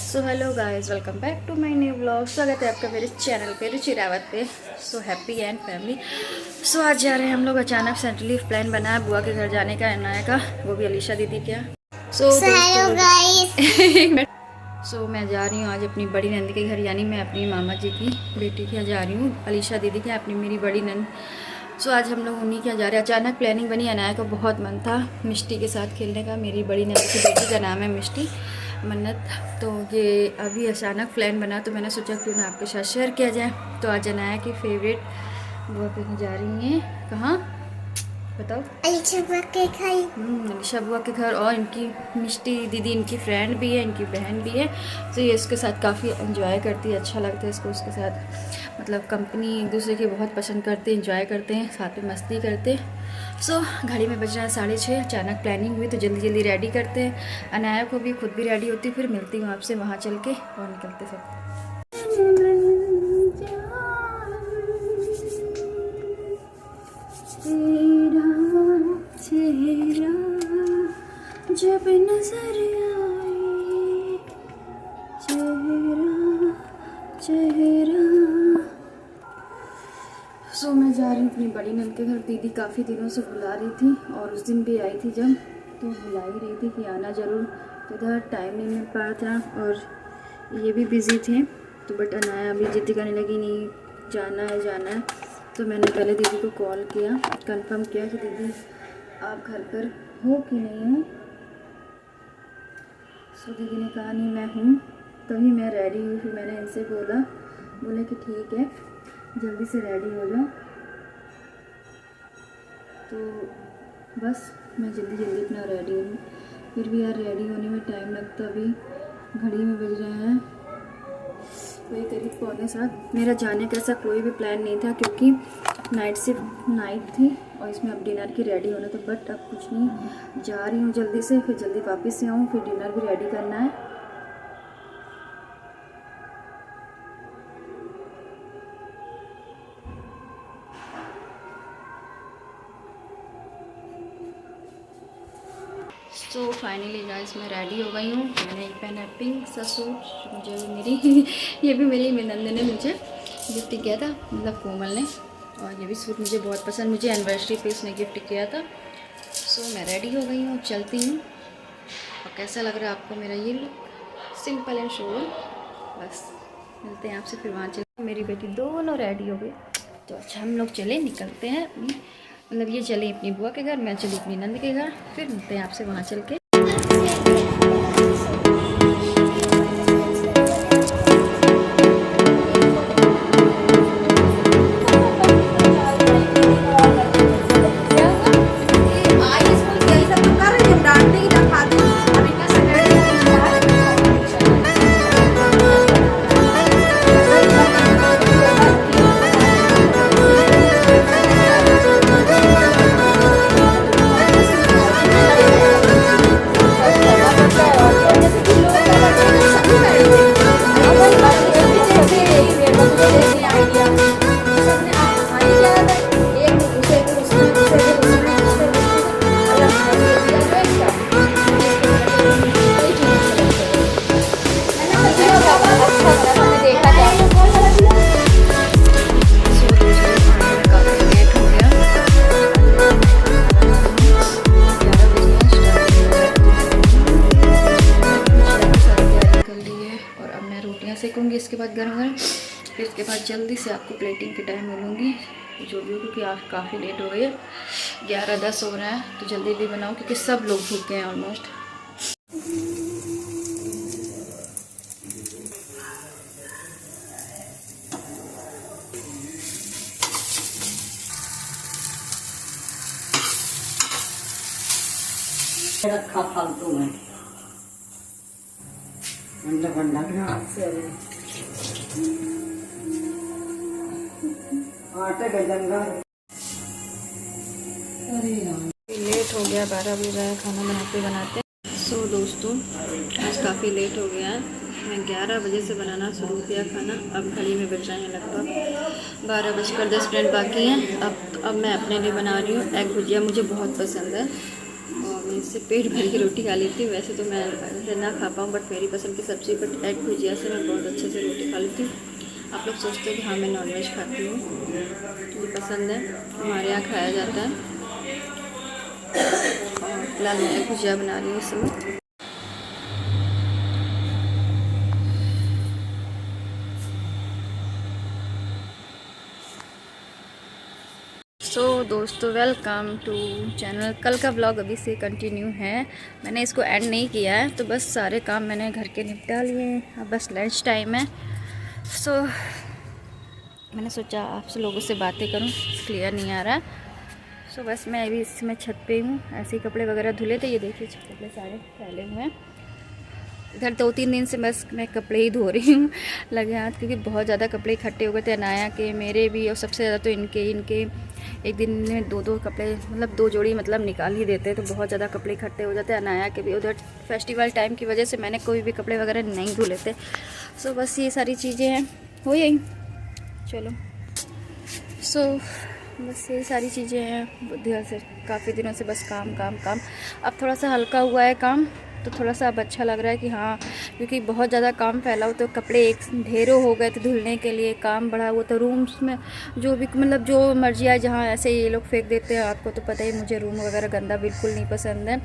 So hello guys, welcome back to my new blog. स्वागत है आपका मेरे चैनल पे रुचि रावत पे। So happy and family. So आज जा रहे हैं हम लोग। अचानक से लीव प्लान बना है बुआ के घर जाने का, अनाया का, वो भी अलीशा दीदी क्या। सो हेलो गाइस। सो मैं जा रही हूँ आज अपनी बड़ी नंद के घर, यानी मैं अपनी मामा जी की बेटी के यहाँ जा रही हूँ, अलीशा दीदी के, अपनी मेरी बड़ी नंद। सो आज हम लोग उन्हीं के यहाँ जा रहे हैं। अचानक प्लानिंग बनी। अनाया को बहुत मन था मिष्टी के साथ खेलने का। मेरी बड़ी नंद की बेटी का नाम है मिष्टी मन्नत। तो ये अभी अचानक प्लान बना, तो मैंने सोचा क्यों ना आपके साथ शेयर किया जाए। तो आज अनाया की फेवरेट बुआ के घर जा रही हैं। कहाँ बताओ? अलीशा बुआ के घर। अलीशा बुआ के घर। और इनकी मिष्टी दीदी इनकी फ्रेंड भी है, इनकी बहन भी है। तो ये इसके साथ काफ़ी एंजॉय करती है, अच्छा लगता है इसको उसके साथ। मतलब कंपनी एक दूसरे की बहुत पसंद करते हैं, एंजॉय करते हैं, साथ में मस्ती करते हैं। सो घड़ी में बज रहा है 6:30। अचानक प्लानिंग हुई तो जल्दी जल्दी रेडी करते हैं। अनाया को भी, खुद भी रेडी होती, फिर मिलती हूँ आपसे वहाँ चल के और निकलते सब। जब नजर आए चेहरा चेहरा। सो मैं जा रही हूँ अपनी बड़ी नंद के घर। दीदी काफ़ी दिनों से बुला रही थी और उस दिन भी आई थी जब, तो बुला ही रही थी कि आना ज़रूर। तो इधर टाइम नहीं मिल पा रहा था और ये भी बिज़ी थे। तो बट अनाया अभी जिद्द करने लगी, नहीं जाना है जाना है। तो मैंने पहले दीदी को कॉल किया, कंफर्म किया कि दीदी आप घर पर हो कि नहीं हो। सो दीदी ने कहा नहीं मैं हूँ। तभी मैं रेडी हुई। फिर मैंने इनसे बोले कि ठीक है जल्दी से रेडी हो जाओ। तो बस मैं जल्दी जल्दी अपना रेडी हुई। फिर भी यार रेडी होने में टाइम लगता। अभी घड़ी में बज रहे हैं वही करीब 6:45। मेरा जाने का ऐसा कोई भी प्लान नहीं था क्योंकि नाइट थी और इसमें अब डिनर की रेडी होना। तो बट अब कुछ नहीं, जा रही हूँ जल्दी से, फिर जल्दी वापस से आऊँ, फिर डिनर भी रेडी करना है। सो फाइनली गाइस मैं रेडी हो गई हूँ। मैंने एक पहना है पिंक सा सूट, मुझे मेरी ये भी मेरी नंद ने मुझे गिफ्ट किया था, मतलब कोमल ने। और ये भी सूट मुझे बहुत पसंद, मुझे एनिवर्सरी पे इसने गिफ्ट किया था। सो मैं रेडी हो गई हूँ, चलती हूँ। और कैसा लग रहा है आपको मेरा ये लुक? सिंपल एंड शोर। बस मिलते हैं आपसे फिर वहाँ चल। मेरी बेटी दोनों रेडी हो गई। तो अच्छा हम लोग चले, निकलते हैं अपनी, मतलब ये चले अपनी बुआ के घर, मैं चली अपनी नंद के घर। फिर मिलते हैं आपसे वहाँ चल के। सेकूँगी इसके बाद गरम गरम। फिर इसके बाद जल्दी से आपको प्लेटिंग के टाइम मिलूँगी जो भी हो, क्योंकि आज काफ़ी लेट हो गई है, 11:10 हो रहा है। तो जल्दी भी बनाऊँ क्योंकि सब लोग भूखे हैं ऑलमोस्ट। रखा फालतू में आटे बेलूंगा। लेट हो गया, 12 बज रहा है, खाना बनाते। सो दोस्तों आज काफ़ी लेट हो गया है। मैं 11 बजे से बनाना शुरू किया खाना। अब घड़ी में बज रहे हैं लगभग 12:10 बाकी हैं। अब मैं अपने लिए बना रही हूँ एग भुजिया, मुझे बहुत पसंद है। और मैं इससे पेट भर के रोटी खा लेती हूँ। वैसे तो मैं ऐसे ना खा पाऊँ, बट मेरी पसंद की सब्ज़ी बट एग भुजिया से मैं बहुत अच्छे से रोटी खा लेती हूँ। आप लोग सोचते हो कि हाँ मैं नॉनवेज खाती हूँ, मुझे पसंद है, हमारे यहाँ खाया जाता है। और फिलहाल मैं एग भुजिया बना रही हूँ इस समय। दोस्तों वेलकम टू चैनल। कल का ब्लॉग अभी से कंटिन्यू है, मैंने इसको एंड नहीं किया है। तो बस सारे काम मैंने घर के निपटा लिए हैं, अब बस लंच टाइम है। मैंने सोचा आपसे लोगों से बातें करूं, क्लियर नहीं आ रहा है। बस मैं अभी इसमें छत पे हूँ, ऐसे ही कपड़े वगैरह धुले थे। ये देखिए कपड़े सारे फैले हुए हैं इधर। 2-3 दिन से बस मैं कपड़े ही धो रही हूँ लगे हाथ, क्योंकि बहुत ज़्यादा कपड़े इकट्ठे हो गए थे, अनाया के, मेरे भी, और सबसे ज़्यादा तो इनके एक दिन में 2-2 कपड़े, मतलब 2 जोड़ी मतलब निकाल ही देते, तो बहुत ज़्यादा कपड़े इकट्ठे हो जाते हैं। अनाया के भी उधर फेस्टिवल टाइम की वजह से मैंने कोई भी कपड़े वगैरह नहीं धुले थे। बस ये सारी चीज़ें हैं, हो यही चलो। बस ये सारी चीज़ें हैं से काफ़ी दिनों से, बस काम काम काम। अब थोड़ा सा हल्का हुआ है काम, तो थोड़ा सा अब अच्छा लग रहा है कि हाँ, क्योंकि बहुत ज़्यादा काम फैला हो, तो कपड़े एक ढेरों हो गए थे धुलने के लिए, काम बढ़ा हुआ। तो रूम्स में जो भी मतलब जो मर्जी आए जहाँ ऐसे ये लोग फेंक देते हैं। आपको तो पता ही, मुझे रूम वगैरह गंदा बिल्कुल नहीं पसंद है।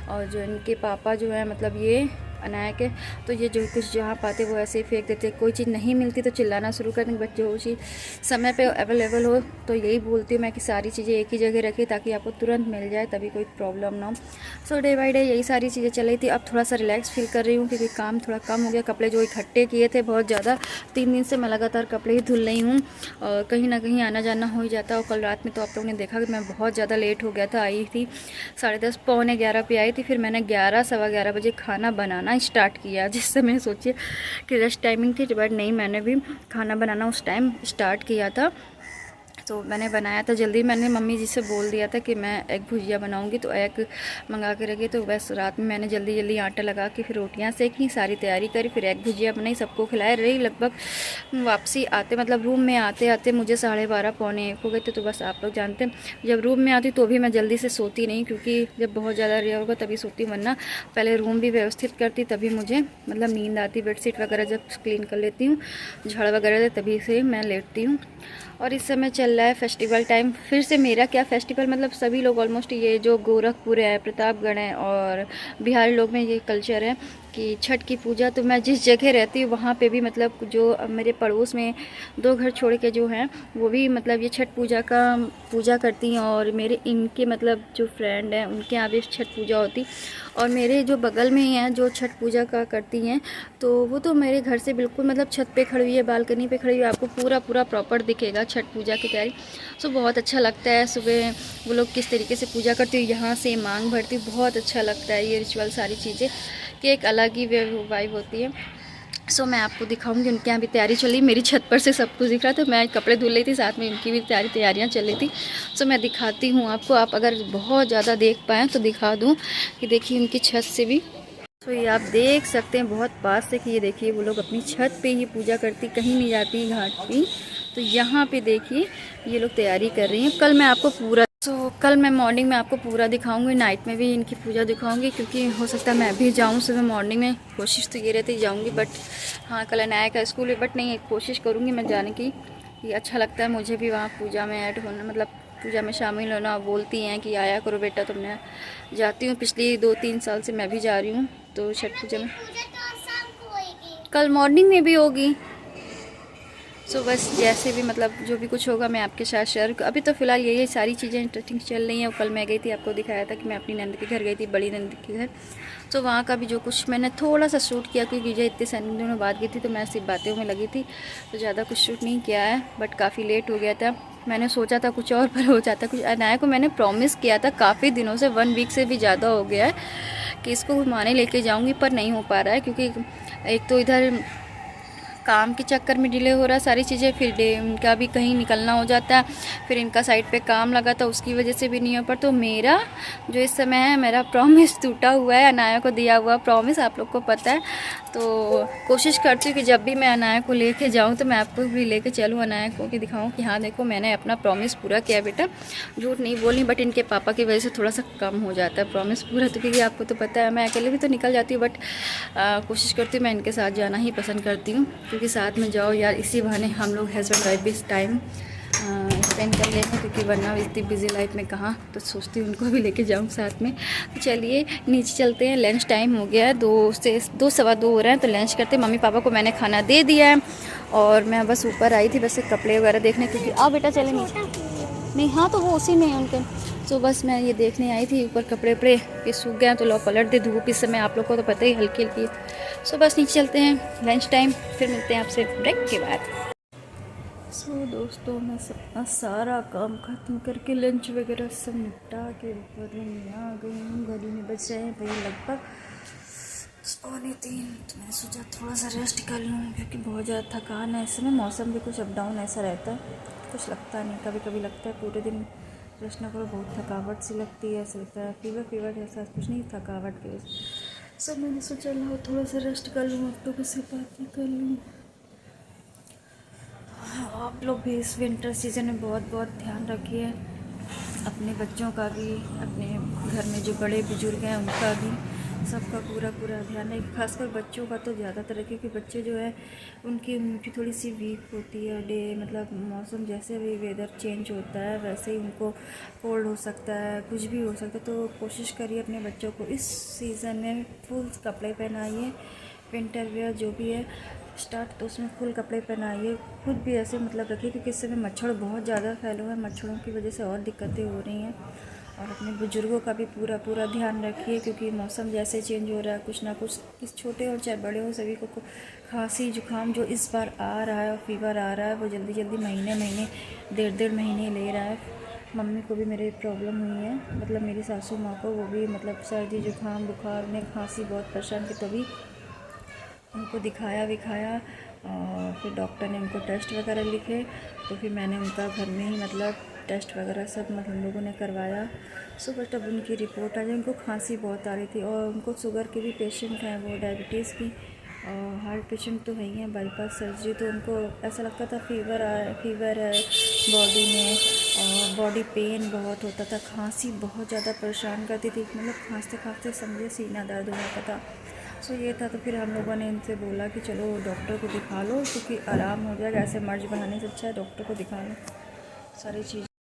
और जो इनके पापा जो है, मतलब ये अनाया के, तो ये जो कुछ जहाँ पाते वो ऐसे ही फेंक देते। कोई चीज़ नहीं मिलती तो चिल्लाना शुरू कर देंगे, बट जो चीज़ समय पे अवेलेबल हो, तो यही बोलती हूँ मैं कि सारी चीज़ें एक ही जगह रखिए ताकि आपको तुरंत मिल जाए, तभी कोई प्रॉब्लम ना हो। डे बाई डे यही सारी चीज़ें चल रही थी। अब थोड़ा सा रिलैक्स फील कर रही हूँ, क्योंकि काम थोड़ा कम हो गया। कपड़े जो इकट्ठे किए थे बहुत ज़्यादा, 3 दिन से मैं लगातार कपड़े ही धुल रही हूँ, और कहीं ना कहीं आना जाना हो ही जाता। और कल रात में तो आप लोगों ने देखा कि मैं बहुत ज़्यादा लेट हो गया था। आई थी 10:30 पौने 11 पे आई थी, फिर मैंने 11 सवा 11 बजे खाना बनाना स्टार्ट किया, जिस समय सोचिए कि रेस्ट टाइमिंग थी, बट नहीं, मैंने भी खाना बनाना उस टाइम स्टार्ट किया था। तो मैंने बनाया था जल्दी। मैंने मम्मी जी से बोल दिया था कि मैं एग भुजिया बनाऊंगी, तो एग मंगा के रखी। तो बस रात में मैंने जल्दी जल्दी आटा लगा के फिर रोटियां सेकी, सारी तैयारी करी, फिर एग भुजिया बनाई, सबको खिलाए रही। लगभग वापसी आते, मतलब रूम में आते आते मुझे 12:30 पौने 1 हो गए थे। तो बस आप लोग जानते हैं, जब रूम में आती तो भी मैं जल्दी से सोती नहीं, क्योंकि जब बहुत ज़्यादा रेयर होगा तभी सोती, वरना पहले रूम भी व्यवस्थित करती तभी मुझे मतलब नींद आती। बेडशीट वगैरह जब क्लीन कर लेती हूँ, झाड़ वगैरह तभी से मैं लेटती हूँ। और इस समय चल रहा है फेस्टिवल टाइम। फिर से मेरा क्या फेस्टिवल, मतलब सभी लोग ऑलमोस्ट, ये जो गोरखपुर है, प्रतापगढ़ है और बिहारी लोग में ये कल्चर है कि छठ की पूजा। तो मैं जिस जगह रहती हूँ वहाँ पे भी, मतलब जो मेरे पड़ोस में 2 घर छोड़ के जो हैं, वो भी मतलब ये छठ पूजा का पूजा करती हैं। और मेरे इनके मतलब जो फ्रेंड हैं, उनके यहाँ भी छठ पूजा होती। और मेरे जो बगल में ही हैं जो छठ पूजा का करती हैं, तो वो तो मेरे घर से बिल्कुल मतलब छत पे खड़ी हुई है, बालकनी पे खड़ी हुई है, आपको पूरा प्रॉपर दिखेगा छठ पूजा की तैयारी। बहुत अच्छा लगता है। सुबह वो लोग किस तरीके से पूजा करती हूँ, यहाँ से मांग भरती, बहुत अच्छा लगता है ये रिचुअल, सारी चीज़ें कि एक अलग ही वाइब होती है। मैं आपको दिखाऊंगी। उनके यहाँ भी तैयारी चल रही, मेरी छत पर से सब कुछ दिख रहा था। मैं कपड़े धुल रही थी, साथ में उनकी भी तैयारियाँ चल रही थी। मैं दिखाती हूँ आपको, आप अगर बहुत ज़्यादा देख पाएँ तो दिखा दूँ कि देखिए उनकी छत से भी। ये आप देख सकते हैं बहुत पास से कि ये देखिए वो लोग अपनी छत पे ही पूजा करती, कहीं नहीं जाती घाट पे। तो यहाँ पे देखिए ये लोग तैयारी कर रही हैं। कल मैं आपको पूरा कल मैं मॉर्निंग में आपको पूरा दिखाऊंगी, नाइट में भी इनकी पूजा दिखाऊंगी, क्योंकि हो सकता है मैं भी जाऊँ सुबह मॉर्निंग में। कोशिश तो ये रहती जाऊँगी, बट हाँ कल अनाया का स्कूल है, बट नहीं, कोशिश करूँगी मैं जाने की। ये अच्छा लगता है मुझे भी वहाँ पूजा में ऐड होना, मतलब पूजा में शामिल होना। बोलती हैं कि आया करो बेटा, तुमने जाती हूँ, पिछली 2-3 साल से मैं भी जा रही हूँ। तो छठ पूजा में कल मॉर्निंग में भी होगी। बस जैसे भी मतलब जो भी कुछ होगा मैं आपके साथ शेयर। अभी तो फ़िलहाल यही सारी चीज़ें इंटरेस्टिंग चल रही हैं। कल मैं गई थी, आपको दिखाया था कि मैं अपनी नंद के घर गई थी, बड़ी नंद के घर। वहाँ का भी जो कुछ मैंने थोड़ा सा शूट किया, क्योंकि मुझे इतने दिनों बाद गई थी तो मैं सिर्फ बातों में लगी थी, तो ज़्यादा कुछ शूट नहीं किया है। बट काफ़ी लेट हो गया था, मैंने सोचा था कुछ और पर हो जाता कुछ। अनाया को मैंने प्रॉमिस किया था काफ़ी दिनों से, 1 वीक से भी ज़्यादा हो गया है, कि इसको घुमाने लेके जाऊँगी, पर नहीं हो पा रहा है, क्योंकि एक तो इधर काम के चक्कर में डिले हो रहा है सारी चीज़ें, फिर इनका भी कहीं निकलना हो जाता है, फिर इनका साइड पे काम लगा था उसकी वजह से भी नहीं हो पा। तो मेरा जो इस समय है, मेरा प्रॉमिस टूटा हुआ है, अनाया को दिया हुआ प्रॉमिस, आप लोग को पता है। तो कोशिश करती हूँ कि जब भी मैं अनाया को लेके जाऊँ तो मैं आपको भी लेके चलूँ, अनाया को, कि दिखाऊँ कि हाँ देखो मैंने अपना प्रॉमिस पूरा किया बेटा, झूठ नहीं बोली। बट इनके पापा की वजह से थोड़ा सा कम हो जाता है प्रॉमिस पूरा, तो क्योंकि आपको तो पता है मैं अकेले भी तो निकल जाती हूँ, बट कोशिश करती हूँ मैं इनके साथ जाना ही पसंद करती हूँ, क्योंकि साथ में जाओ यार, इसी बहाने हम लोग हस्बैंड वाइफ भी टाइम स्पेंड कर लेंगे, क्योंकि वरना इतनी बिजी लाइफ में कहाँ, तो सोचती हूँ उनको भी लेके जाऊँ साथ में। तो चलिए नीचे चलते हैं, लंच टाइम हो गया है, 2 सवा 2 हो रहे हैं, तो लंच करते हैं। मम्मी पापा को मैंने खाना दे दिया है और मैं बस ऊपर आई थी बस कपड़े वगैरह देखने, क्योंकि आओ बेटा चले नीचे। नहीं हाँ तो वो उसी में है उनके, तो बस मैं ये देखने आई थी ऊपर कपड़े वपड़े ये सूख गए तो लो पलट दे, धूप इस समय आप लोग को तो पता ही हल्की हल्की है। सो बस नीचे चलते हैं, लंच टाइम, फिर मिलते हैं आपसे ब्रेक के बाद। सो दोस्तों मैं अपना सारा काम ख़त्म करके लंच वगैरह सब निपटा के ऊपर रूम में आ गई हूँ। घड़ी में बज रहे हैं भैया लगभग 2:45, तो मैंने सोचा थोड़ा सा रेस्ट कर लूँ, क्योंकि बहुत ज़्यादा थकान है। इस समय मौसम भी कुछ अप डाउन ऐसा रहता है, कुछ लगता नहीं, कभी कभी लगता है पूरे दिन रेस्ट ना करो बहुत थकावट सी लगती है, ऐसा लगता है फीवर ऐसा कुछ नहीं, थकावट की सब। मैंने सोचा लो थोड़ा सा रेस्ट कर लूँ, अब तो किसी बातें कर लूँ। आप लोग भी इस विंटर सीज़न में बहुत बहुत ध्यान रखिए, अपने बच्चों का भी, अपने घर में जो बड़े बुजुर्ग हैं उनका भी, सबका पूरा ध्यान रखिए। खासकर बच्चों का तो ज़्यादातर रखिए, क्योंकि बच्चे जो है उनकी इम्यूनिटी थोड़ी सी वीक होती है, मतलब मौसम जैसे भी वेदर चेंज होता है वैसे ही उनको कोल्ड हो सकता है, कुछ भी हो सकता है। तो कोशिश करिए अपने बच्चों को इस सीज़न में फुल कपड़े पहनाइए, विंटर वेयर जो भी है स्टार्ट, तो उसमें फुल कपड़े पहनाइए। खुद भी ऐसे मतलब रखिए, क्योंकि इस समय मच्छर बहुत ज़्यादा फैले हुए हैं, मच्छरों की वजह से और दिक्कतें हो रही हैं। और अपने बुजुर्गों का भी पूरा ध्यान रखिए, क्योंकि मौसम जैसे चेंज हो रहा है, कुछ ना कुछ, किस छोटे और चाहे बड़े हो सभी को खांसी जुकाम जो इस बार आ रहा है और फीवर आ रहा है वो जल्दी महीने 1.5 महीने ले रहा है। मम्मी को भी मेरे प्रॉब्लम हुई है, मतलब मेरी सासू माँ को, वो भी मतलब सर्दी जुकाम बुखार में खांसी बहुत परेशान थी, तभी उनको दिखाया और फिर डॉक्टर ने उनको टेस्ट वगैरह लिखे, तो फिर मैंने उनका घर में ही मतलब टेस्ट वगैरह सब मतलब हम लोगों ने करवाया। सो बट अब उनकी रिपोर्ट आ गई, उनको खांसी बहुत आ रही थी और उनको शुगर के भी पेशेंट हैं, वो डायबिटीज़ की और हार्ट पेशेंट तो है ही हैं, बाईपास सर्जरी, तो उनको ऐसा लगता था फीवर है बॉडी में और बॉडी पेन बहुत होता था, खांसी बहुत ज़्यादा परेशान करती थी, मतलब खांसते समझे सीना दर्द हो जाता था। सो ये था, तो फिर हम लोगों ने इनसे बोला कि चलो डॉक्टर को दिखा लो, क्योंकि आराम हो जाएगा, ऐसे मर्ज बढ़ाने से अच्छा है डॉक्टर को दिखा लो सारी चीज़।